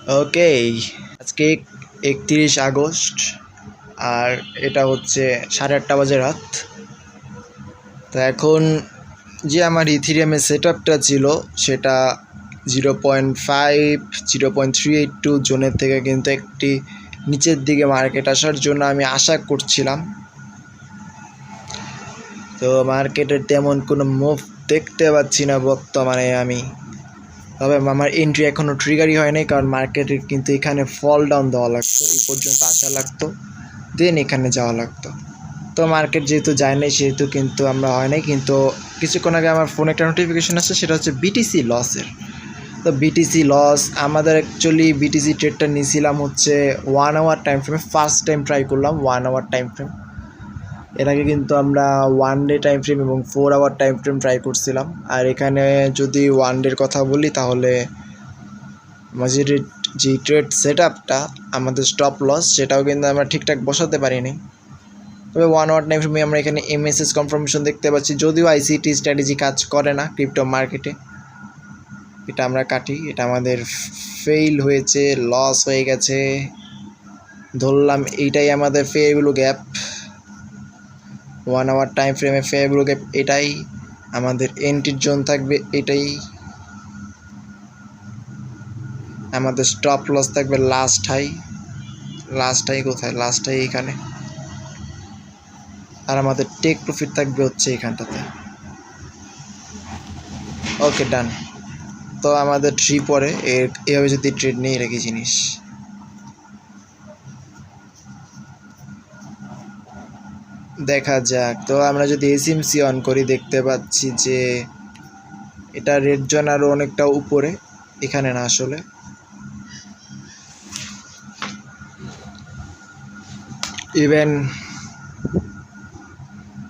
ওকে, আজকে 31 আগস্ট আর এটা হচ্ছে 8:30 বাজে রাত। তো এখন যে আমার ইথিরিয়ামের সেট আপটা ছিল সেটা 0.382 জোনের থেকে কিন্তু একটি নিচের দিকে মার্কেট আসার জন্য আমি আশা করছিলাম। তো মার্কেটের তেমন কোনো মুভ দেখতে পাচ্ছি না বর্তমানে আমি, তবে আমার এন্ট্রি এখনও ট্রিগারই হয়নি, কারণ মার্কেটের কিন্তু এখানে ফল ডাউন দেওয়া লাগতো, এই পর্যন্ত আসা লাগতো, দেন এখানে যাওয়া লাগতো। তো মার্কেট যেহেতু যায় নাই সেহেতু কিন্তু আমরা হয় নাই। কিন্তু কিছুক্ষণ আগে আমার ফোনে একটা নোটিফিকেশন আসছে, সেটা হচ্ছে বিটিসি লসের। তো বিটিসি লস, আমাদের অ্যাকচুয়ালি বিটিসি ট্রেডটা নিয়েছিলাম হচ্ছে 1 আওয়ার টাইম ফ্রেমে, ফার্স্ট টাইম ট্রাই করলাম 1 আওয়ার টাইম ফ্রেম। এর আগে কিন্তু আমরা 1 ডে টাইম ফ্রেম এবং 4 আওয়ার টাইম ফ্রেম ট্রাই করছিলাম। আর এখানে যদি 1 ডের কথা বলি তাহলে আমাদের যে ট্রেড সেট আপটা, আমাদের স্টপ লস, সেটাও কিন্তু আমরা ঠিকঠাক বসাতে পারিনি। তবে 1 আওয়ার টাইম ফ্রেমে আমরা এখানে এমএসএস কনফার্মেশন দেখতে পাচ্ছি, যদিও আইসিটি স্ট্র্যাটেজি কাজ করে না ক্রিপ্টো মার্কেটে। এটা আমরা কাটি, এটা আমাদের ফেইল হয়েছে, লস হয়ে গেছে, ধরলাম এইটাই আমাদের ফেয়ারগুলো গ্যাপ। 1 আওয়ার টাইম ফ্রেমে ফেয়ারগুলো গ্যাপ, এটাই আমাদের এন্ট্রির জোন থাকবে, এটাই আমাদের স্টপ লস থাকবে। লাস্ট হাই কোথায়? লাস্ট হাই এখানে। আর আমাদের টেক প্রফিট থাকবে হচ্ছে এখানটাতে। ওকে, ডান। তো আমাদের 3 পরে এভাবে যদি ট্রেড নেই, এটা কি জিনিস? দেখা যাক। তো আমরা যদি এসএমসি অন করি, দেখতে পাচ্ছি যে এটা রেড জোন আরও অনেকটা উপরে, এখানে না আসলে। ইভেন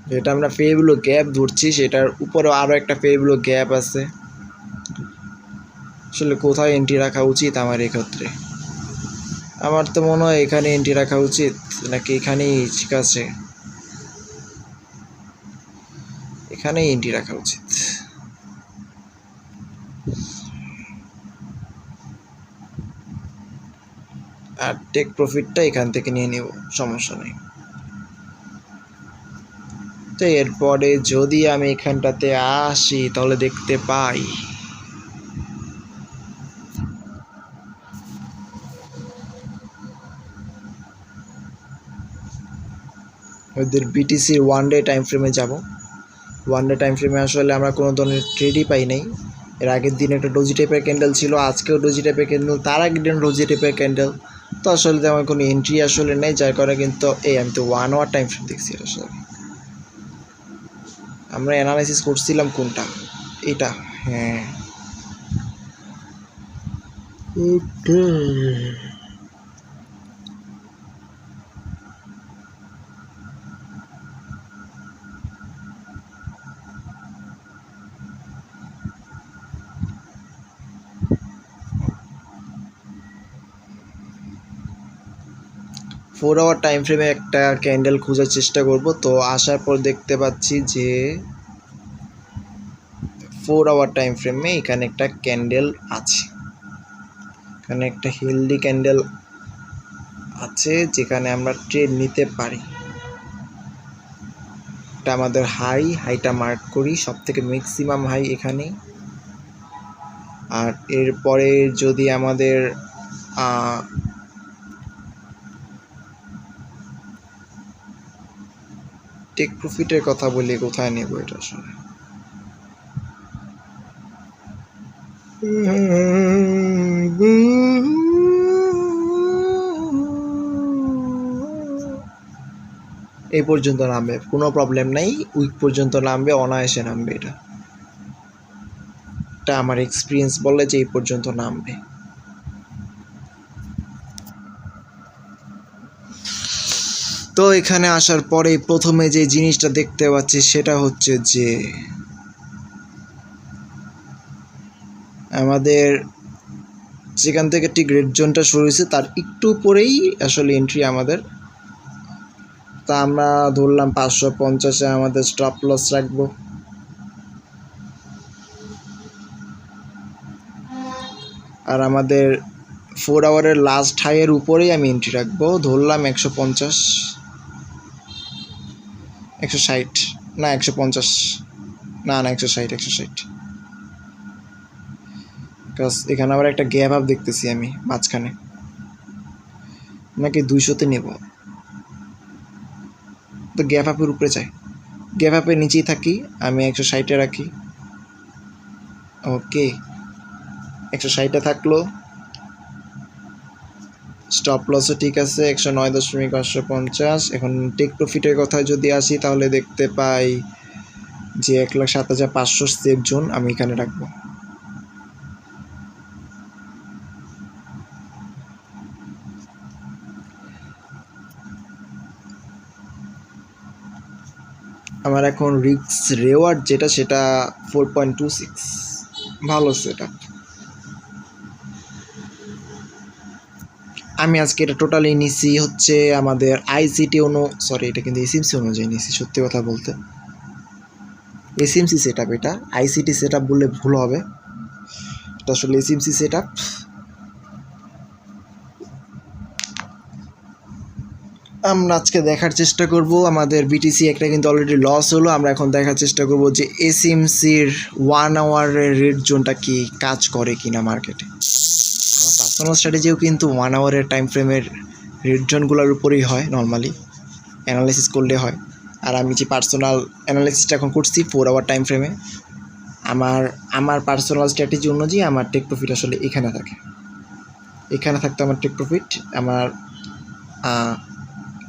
যেটা আমরা ফেয়ারগুলো গ্যাপ ধরছি সেটার উপরেও আরও একটা ফেয়ারগুলো গ্যাপ আছে। আসলে কোথায় এন্ট্রি রাখা উচিত আমার এক্ষেত্রে? আমার তো মনে হয় এখানে এন্ট্রি রাখা উচিত, নাকি এখানেই ঠিক আছে? এখানেই এন্ট্রি রাখা উচিত। আর টেক প্রফিটটা এখান থেকে নিয়ে নেব, সমস্যা নেই। তো এরপরে যদি আমি এখানটাতে আসি তাহলে দেখতে পাই ওদের বিটিসির 1 ডে টাইম ফ্রেমে যাব। 1 ডে টাইম ফ্রেমে আসলে আমরা কোনো ধরনের ট্রেডই পাই নাই। এর আগের দিন একটা ডোজি টাইপের ক্যান্ডেল ছিল, আজকেও ডোজি টাইপের ক্যান্ডেল, তার আগের দিন ডোজি টাইপের ক্যান্ডেল। তো আসলে তেমন কোনো এন্ট্রি আসলে নেই, যার কারণে কিন্তু আমি তো 1 আওয়ার টাইম ফ্রেম দেখছি। আসলে আমরা অ্যানালাইসিস করছিলাম কোনটা, এটা। হ্যাঁ, ওকে। 4 আওয়ার টাইম ফ্রেমে একটা ক্যান্ডেল খোঁজার চেষ্টা করব। তো আসার পর দেখতে পাচ্ছি যে 4 আওয়ার টাইম ফ্রেমে এখানে একটা ক্যান্ডেল আছে, এখানে একটা হেলদি ক্যান্ডেল আছে যেখানে আমরা ট্রেড নিতে পারি। এটা আমাদের হাইটা মার্ক করি, সব থেকে ম্যাক্সিমাম হাই এখানে। আর এরপরে যদি আমাদের টেক প্রফিটের কথা বলি, কোথায় নেব এটা আসলে? এই পর্যন্ত নামবে, কোনো প্রবলেম নাই, উইক পর্যন্ত নামবে, অনায়াসে নামবে। এটা আমার এক্সপিরিয়েন্স বলে যে এই পর্যন্ত নামবে। তো এখানে আসার পরে প্রথমে যে জিনিসটা দেখতে পাচ্ছি সেটা হচ্ছে যে আমাদের যেখান থেকে ঠিক রেড জোনটা শুরু হয়েছে তার একটু পরেই আসলে এন্ট্রি আমাদের। তা আমরা ধরলাম 550-এ আমাদের স্টপ লস রাখবো। আর আমাদের 4 আওয়ারের লাস্ট হাইয়ের উপরেই আমি এন্ট্রি রাখবো, ধরলাম 150, 160, না 150, না 160, বিকজ এখানে আবার একটা গ্যাপ আপ দেখতেছি আমি মাঝখানে, নাকি 200-তে নেব, তো গ্যাপ আপের উপরে চাই, গ্যাপ আপের নিচেই থাকি, আমি 160-এ রাখি। ওকে, 160-এ থাকলো, স্টপ লসও ঠিক আছে 109.850। এখন টেক প্রফিটের কথায় যদি আসি তাহলে দেখতে পাই যে 1,07,500 সেফ জোন আমি এখানে রাখবো। আমার এখন রিস্ক রেওয়ার্ড যেটা সেটা 4.26, ভালো সেটা। আমি আজকে এটা টোটালি নিছি হচ্ছে আমাদের আইসিটি এটা কিন্তু এসএমসি অনুযায়ী নিছি, সত্যি কথা বলতে এসএমসি সেট আপ, এটা আইসিটি সেট আপ বললে ভুল হবে, এটা আসলে এসএমসি সেট আপ। আমরা আজকে দেখার চেষ্টা করব, আমাদের বিটিসি একটা কিন্তু অলরেডি লস হলো, আমরা এখন দেখার চেষ্টা করব যে এসএমসির 1 আওয়ারের রেড জোনটা কি কাজ করে কিনা মার্কেটে। আমার পার্সোনাল স্ট্র্যাটেজিও কিন্তু 1 আওয়ারের টাইম ফ্রেমের রেড জোনগুলোর উপরেই হয়, নর্মালি অ্যানালাইসিস করলে হয়। আর আমি যে পার্সোনাল অ্যানালাইসিসটা এখন করছি 4 আওয়ার টাইম ফ্রেমে, আমার পার্সোনাল স্ট্র্যাটেজি অনুযায়ী আমার টেক প্রফিট আসলে এখানে থাকে, এখানে থাকতো আমার টেক প্রফিট, আমার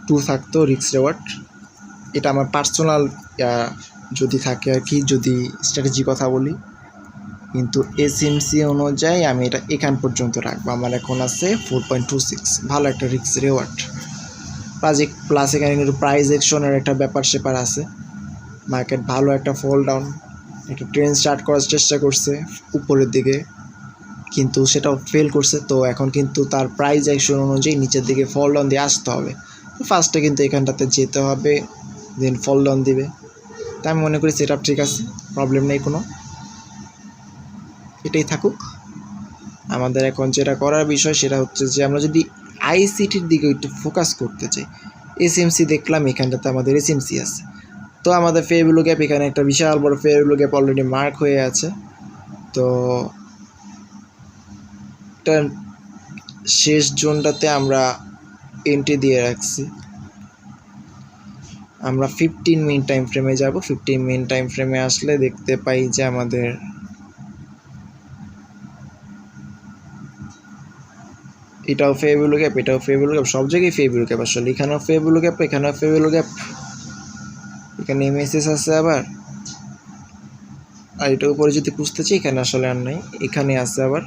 2 থাকতো রিস্ক রেওয়ার্ড। এটা আমার পার্সোনাল যদি থাকে আর কি, যদি স্ট্র্যাটেজি কথা বলি, কিন্তু এসএমসি অনুযায়ী আমি এটা এখান পর্যন্ত রাখবো। আমার এখন আছে 4.26, ভালো একটা রিস্ক রেওয়ার্ড, প্লাস এখানে কিন্তু প্রাইস অ্যাকশনের একটা ব্যাপার স্যাপার আছে, মার্কেট ভালো একটা ফল ডাউন, একটা ট্রেন্ড স্টার্ট করার চেষ্টা করছে উপরের দিকে, কিন্তু সেটাও ফেল করছে। তো এখন কিন্তু তার প্রাইস অ্যাকশন অনুযায়ী নিচের দিকে ফল ডাউন দিয়ে আসতে হবে, ফার্স্টে কিন্তু এখানটাতে যেতে হবে, দেন ফল ডাউন দিবে। তাই আমি মনে করি সেট আপ ঠিক আছে, প্রবলেম নেই কোনো, এটাই থাকুক। আমাদের এখন যেটা করার বিষয় সেটা হচ্ছে যে আমরা যদি আইসিটির দিকে একটু ফোকাস করতে চাই, এসএমসি দেখলাম এখানটাতে আমাদের এসএমসি আছে, তো আমাদের ফেয়ার ভ্যালু গ্যাপ এখানে একটা বিশাল বড় fair value gap already mark হয়ে আছে। তো শেষ জোনটাতে আমরা এন্ট্রি দিয়ে রাখছি, আমরা 15 মিনিট টাইম ফ্রেমে যাব। 15 মিনিট টাইম ফ্রেমে আসলে দেখতে পাই যে আমাদের এটাও ফেয়ার ভ্যালু গ্যাপ, এটাও ফেয়ার ভ্যালু গ্যাপ, সব জায়গায় ফেয়ার ভ্যালু গ্যাপ, আসলে এখানেও ফেয়ার ভ্যালু গ্যাপ, এখানেও ফেয়ার ভ্যালু গ্যাপ, এখানে এমএসএস আছে আবার, আর এটার উপরে যদি খুঁজতে চাই এখানে আসলে আর নাই, এখানে আছে আবার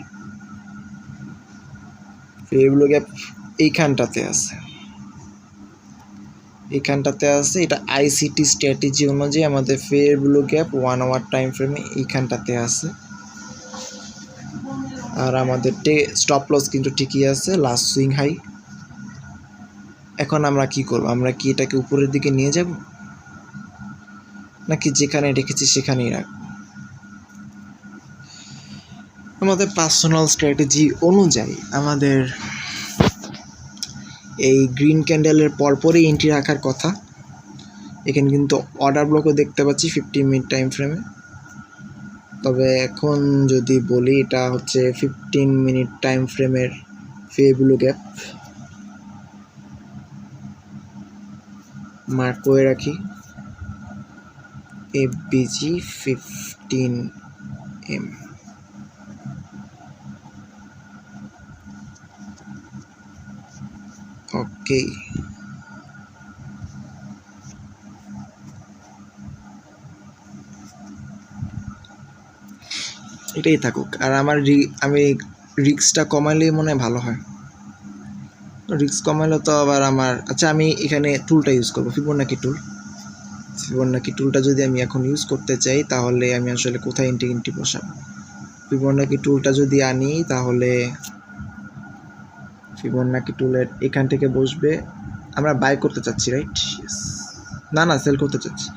ফেয়ার ভ্যালু গ্যাপ, এইখানটাতে আছে, এইখানটাতে আছে। এটা আইসিটি স্ট্র্যাটেজি অনুযায়ী আমাদের fair value gap 1 hour time ফ্রেমে এইখানটাতে আছে, আর আমাদের স্টপ লস কিন্তু ঠিকই আছে, লাস্ট সুইং হাই। এখন আমরা কি করব, আমরা কি এটাকে উপরের দিকে নিয়ে যাব নাকি যেখানে রেখেছি সেখানেই রাখব? আমাদের পার্সোনাল স্ট্র্যাটেজি অনুযায়ী আমাদের এই গ্রিন ক্যান্ডেলের পরপরই এন্ট্রি রাখার কথা। এখানে কিন্তু অর্ডার ব্লকও দেখতে পাচ্ছি 15 মিনিট টাইম ফ্রেমে, তবে এখন যদি বলি এটা হচ্ছে 15 মিনিট টাইম ফ্রেমের ফেয়ার ভ্যালু গ্যাপ, মার্ক করে রাখি এফবিজি 15M। ওকে, এটাই থাকুক। আর আমি রিস্কটা কমাইলে মনে হয় ভালো হয়, রিস্ক কমাইলে তো আবার আমার আচ্ছা, আমি এখানে টুলটা ইউজ করবো, ফিবোনাকি টুলটা যদি আমি এখন ইউজ করতে চাই তাহলে আমি আসলে কোথায় এন্ট্রি বসাবো? ফিবোনাকি টুলটা যদি আনি তাহলে ফিবোনাকি টুলের এখান থেকে বসবে, আমরা বাই করতে চাচ্ছি রাইট? না সেল করতে চাচ্ছি,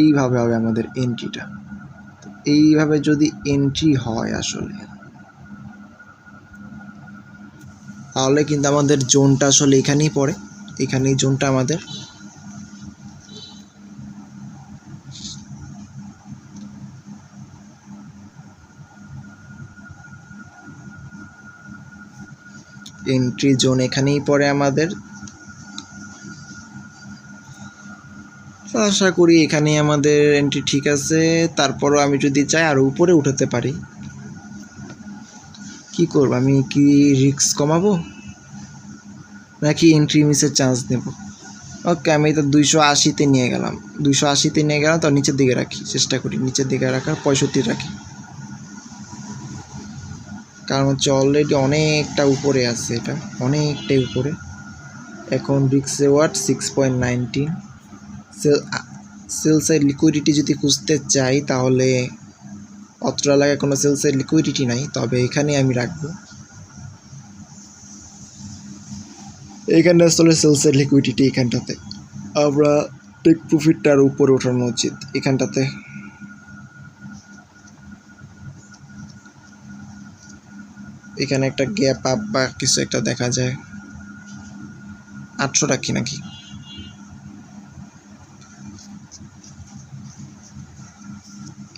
এইভাবে হবে আমাদের এন্ট্রিটা। এইভাবে যদি এন্ট্রি হয় আসলে, তাহলে কিন্তু আমাদের জোনটা আসলে এখানেই পড়ে, এখানেই জোনটা আমাদের। এন্ট্রি জোন এখানেই পড়ে আমাদের। আশা করি এখানেই আমাদের এন্ট্রি ঠিক আছে। তারপরও আমি যদি চাই আরও উপরে উঠাতে পারি। কি করব, আমি কি রিস্ক কমাবো নাকি এন্ট্রি মিসের চান্স নেব? ওকে, আমি তো 280-তে নিয়ে গেলাম, 280-তে নিয়ে গেলাম। তো নিচের দিকে রাখি, চেষ্টা করি নিচের দিকে রাখার, 65 রাখি, কারণ হচ্ছে অলরেডি অনেকটা উপরে আছে, এটা অনেকটাই উপরে। এখন risk reward 6.19। Sell side liquidity যদি খুঁজতে চাই তাহলে অত্র এলাকায় কোনো সেল সাইড লিকুইডিটি নাই, তবে এখানে আমি রাখবো। এখানে আসলে সেল সাইড লিকুইডিটি এখানটাতে, আমরা টেক প্রফিটটার উপরে ওঠানো উচিত এখানটাতে। এখানে একটা গ্যাপ আপ বা কিছু একটা দেখা যায়। 800 রাখি নাকি?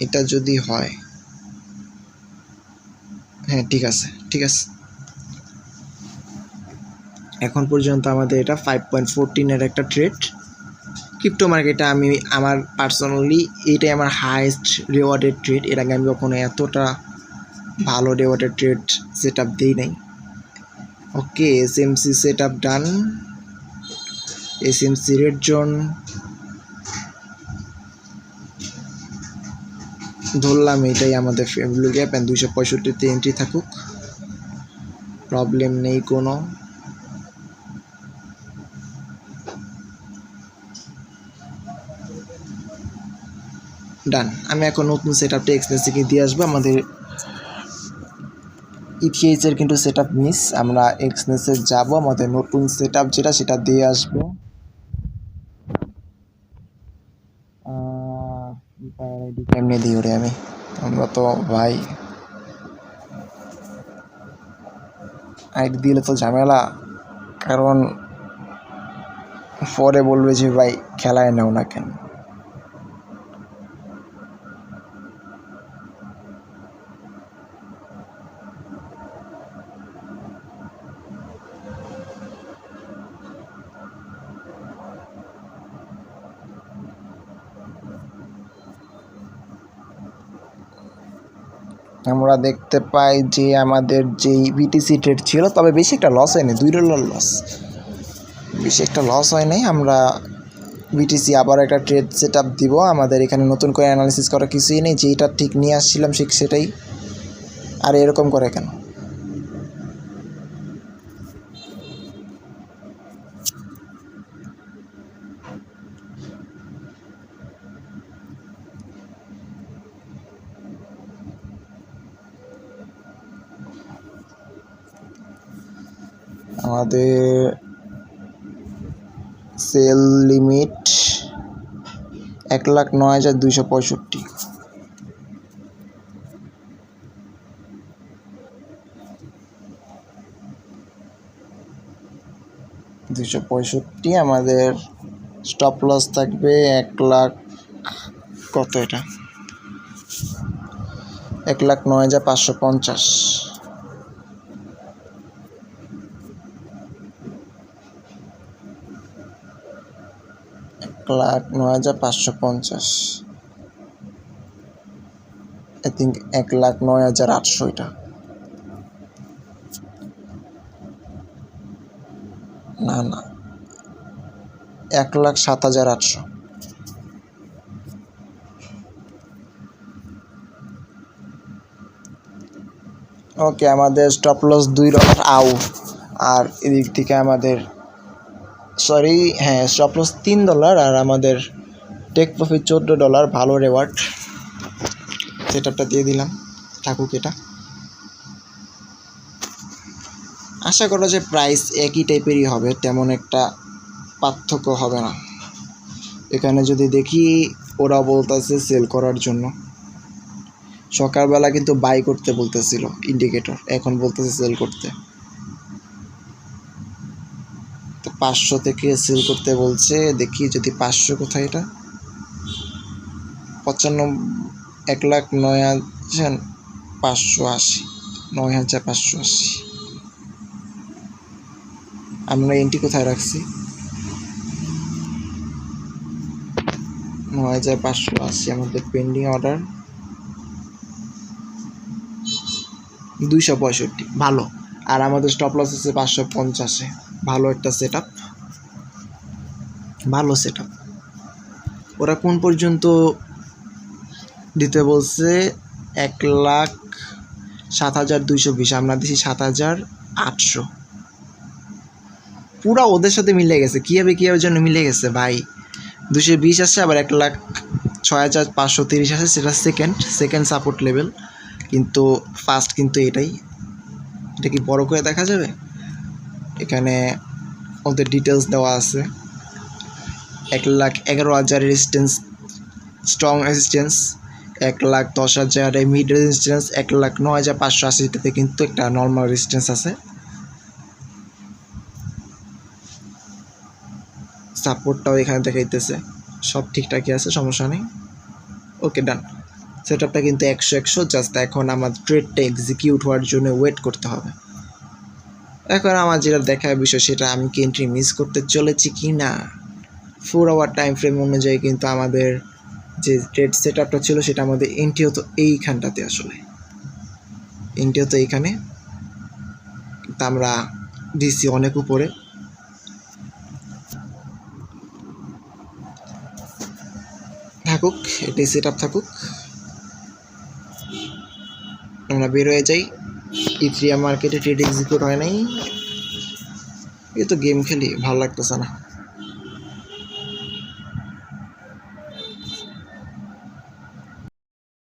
এটা যদি হয়, হ্যাঁ ঠিক আছে, ঠিক আছে। এখন পর্যন্ত আমাদের এটা 5.14-এর একটা ট্রেড। ক্রিপ্টো মার্কেটে আমি আমার পার্সোনালি এটাই আমার হাইয়েস্ট রেওয়ার্ডেড ট্রেড। এর আগে আমি কখনো এতটা ভালো রেওয়ার্ডেড ট্রেড সেট আপ দিই নাই। ওকে, এসএমসি সেট আপ ডান, এসএমসি রেড জোন ধরলাম, এটাই আমাদের ফ্যামিলি গ্যাপ। অ্যান্ড 265-তে এন্ট্রি থাকুক, প্রবলেম নেই কোনো। ডান। আমি এখন নতুন সেট আপটা এক্সপ্রেসকে দিয়ে আসবো। আমাদের ইথিএইচের কিন্তু সেট আপ মিস, আমরা এক্সনেসে যাব, আমাদের নতুন সেট আপ যেটা সেটা দিয়ে আসবো। কেমনে দিই ওরে আমি, আমরা তো ভাই আইডি দিলে তো ঝামেলা, কারণ পরে বলবে যে ভাই খেলায় নাও না কেন। আমরা দেখতে পাই যে আমাদের যেই বিটিসি ট্রেড ছিল, তবে বেশি একটা লস হয়নি, $2 লস, বেশি একটা লস হয় নাই। আমরা বিটিসি আবার একটা ট্রেড সেট আপ দিব। আমাদের এখানে নতুন করে অ্যানালিসিস করা কিছুই নেই, যেইটা ঠিক নিয়ে আসছিলাম ঠিক সেটাই। আর এরকম করে কেন? আমাদের সেল লিমিট 1,09,265। আমাদের স্টপ লস থাকবে 1,00,000, কত এটা, 1,09,550। 1,09,550, আই থিঙ্ক 1,09,800 এটা, না না 1,07,800। ওকে, আমাদের স্টপ লস $2 আউট। আর এদিক থেকে আমাদের সরি, হ্যাঁ স্টপ লস $3, আর আমাদের টেক প্রফিট $14, ভালো রেওয়ার্ড। সেট আপটা দিয়ে দিলাম, থাকুক এটা। আশা করা যে প্রাইস একই টাইপেরই হবে, তেমন একটা পার্থক্য হবে না। এখানে যদি দেখি ওরা বলতেছে সেল করার জন্য, সকালবেলা কিন্তু বাই করতে বলতেছিল ইন্ডিকেটর, এখন বলতেছে সেল করতে। তো 500 থেকে সেল করতে বলছে, দেখি যদি 500 কোথায়, এটা 95, 1,09,580, 9,580। আমরা এন্ট্রি কোথায় রাখছি? 9,580 আমাদের পেন্ডিং অর্ডার 265, ভালো। আর আমাদের স্টপ লস আছে 550-এ, ভালো একটা সেট আপ, ভালো সেট আপ। ওরা কোন পর্যন্ত দিতে বলছে? 1,07,220, আমরা দিছি 7,800। পুরা ওদের সাথে মিলে গেছে, কীভাবে জন্য মিলে গেছে ভাই। 220 আসছে, আবার 1,06,530 আছে, সেটা সেকেন্ড সাপোর্ট লেভেল, কিন্তু ফার্স্ট কিন্তু এটাই। এটা কি বড় করে দেখা যাবে? এখানে ওদের ডিটেলস দেওয়া আছে। 1,11,000 resistance, strong resistance, 1,10,000 mid resistance, 1,09,580 কিন্তু একটা নর্মাল রেজিস্ট্যান্স আছে। সাপোর্টটাও এখানে দেখাইতেছে, সব ঠিকঠাকই আছে, সমস্যা নেই। ওকে, ডান। সেট আপটা কিন্তু 100 জাস্ট এখন আমার ট্রেডটা এক্সিকিউট হওয়ার জন্য ওয়েট করতে হবে। এখন আমার যেটা দেখার বিষয়, সেটা আমি কি এন্ট্রি মিস করতে চলেছি কি না। 4 আওয়ার টাইম ফ্রেম অনুযায়ী কিন্তু আমাদের যে ট্রেড সেট আপটা ছিল, সেটা আমাদের এন্ট্রি হতো এইখানটাতে, আসলে এন্ট্রি হতো এইখানে, কিন্তু আমরা দিছি অনেক উপরে। থাকুক, এটাই সেট আপ থাকুক, আমরা বের হয়ে যাই। ইথ্রিয়া মার্কেটে ট্রেড এক্সিকিউট হয় নাই, এই তো গেম খেলি, ভালো লাগতেছে না।